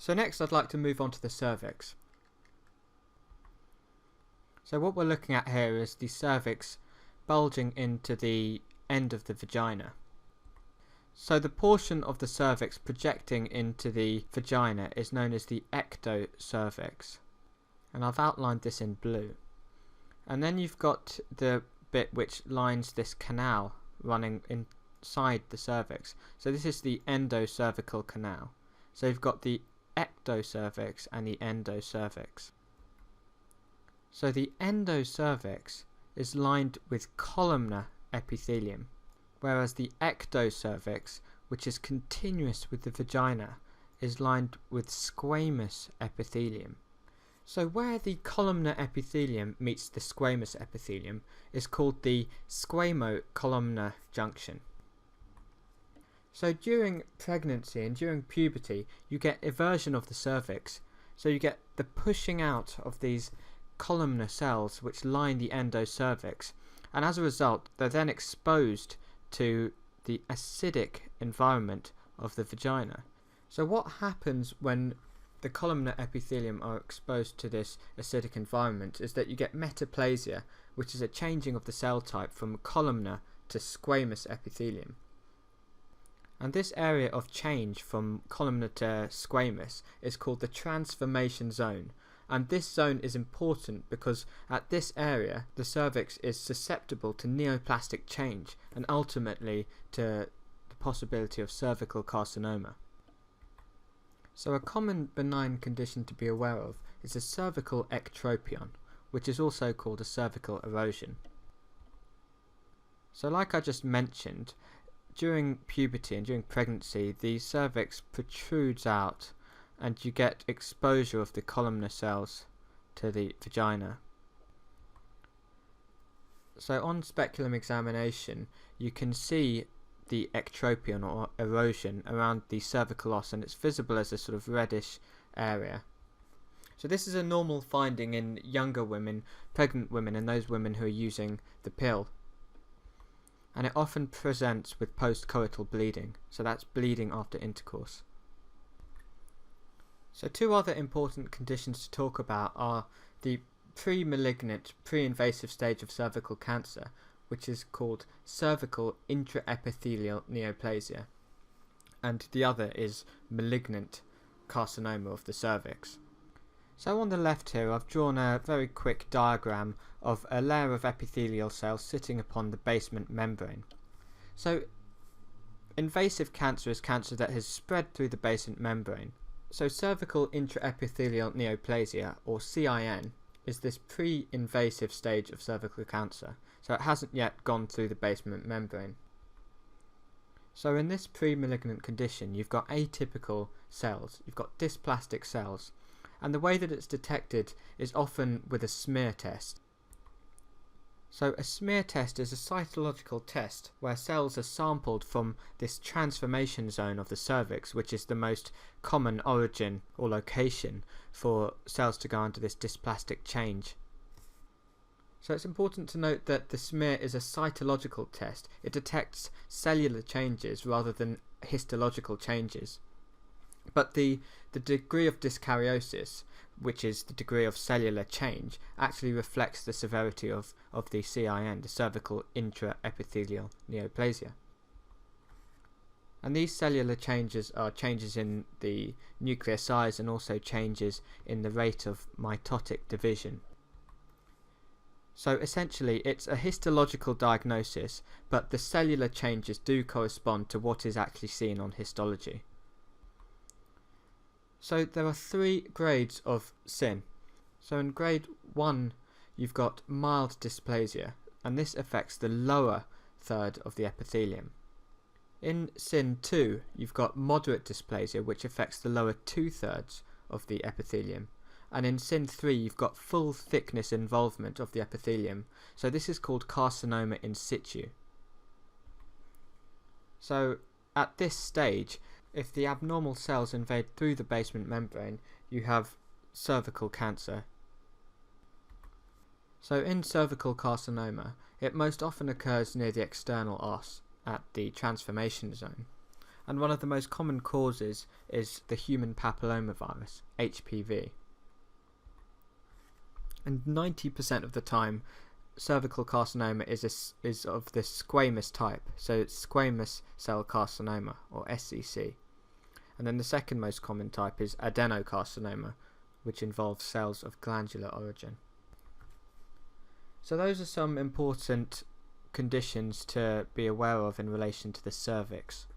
So next I'd like to move on to the cervix. So what we're looking at here is the cervix bulging into the end of the vagina. So the portion of the cervix projecting into the vagina is known as the ectocervix, and I've outlined this in blue. And then you've got the bit which lines this canal running inside the cervix. So this is the endocervical canal. So you've got the ectocervix and the endocervix. So the endocervix is lined with columnar epithelium, whereas the ectocervix, which is continuous with the vagina, is lined with squamous epithelium. So where the columnar epithelium meets the squamous epithelium is called the squamo-columnar junction. So during pregnancy and during puberty, you get eversion of the cervix. So you get the pushing out of these columnar cells which line the endocervix, and as a result they're then exposed to the acidic environment of the vagina. So what happens when the columnar epithelium are exposed to this acidic environment is that you get metaplasia, which is a changing of the cell type from columnar to squamous epithelium. And this area of change from columnar to squamous is called the transformation zone. And this zone is important because at this area the cervix is susceptible to neoplastic change and ultimately to the possibility of cervical carcinoma. So a common benign condition to be aware of is a cervical ectropion, which is also called a cervical erosion. So like I just mentioned, during puberty and during pregnancy the cervix protrudes out and you get exposure of the columnar cells to the vagina. So on speculum examination you can see the ectropion or erosion around the cervical os, and it's visible as a sort of reddish area. So this is a normal finding in younger women, pregnant women, and those women who are using the pill. And it often presents with post-coital bleeding, so that's bleeding after intercourse. So two other important conditions to talk about are the pre-malignant, pre-invasive stage of cervical cancer, which is called cervical intraepithelial neoplasia, and the other is malignant carcinoma of the cervix. So on the left here I've drawn a very quick diagram of a layer of epithelial cells sitting upon the basement membrane. So invasive cancer is cancer that has spread through the basement membrane. So cervical intraepithelial neoplasia, or CIN, is this pre-invasive stage of cervical cancer, so it hasn't yet gone through the basement membrane. So in this pre-malignant condition you've got atypical cells, you've got dysplastic cells, and the way that it's detected is often with a smear test. So a smear test is a cytological test where cells are sampled from this transformation zone of the cervix, which is the most common origin or location for cells to go under this dysplastic change. So it's important to note that the smear is a cytological test. It detects cellular changes rather than histological changes. But the degree of dyskaryosis, which is the degree of cellular change, actually reflects the severity of the CIN, the cervical intraepithelial neoplasia. And these cellular changes are changes in the nuclear size and also changes in the rate of mitotic division. So essentially it's a histological diagnosis, but the cellular changes do correspond to what is actually seen on histology. So there are three grades of CIN. So in grade 1 you've got mild dysplasia, and this affects the lower third of the epithelium. In CIN 2 you've got moderate dysplasia, which affects the lower 2/3 of the epithelium. And in CIN 3 you've got full thickness involvement of the epithelium, so this is called carcinoma in situ. So at this stage, if the abnormal cells invade through the basement membrane, you have cervical cancer. So in cervical carcinoma, it most often occurs near the external os at the transformation zone. and one of the most common causes is the human papillomavirus, HPV. And 90% of the time, cervical carcinoma is of the squamous type, so it's squamous cell carcinoma, or SCC. And then the second most common type is adenocarcinoma, which involves cells of glandular origin. So those are some important conditions to be aware of in relation to the cervix.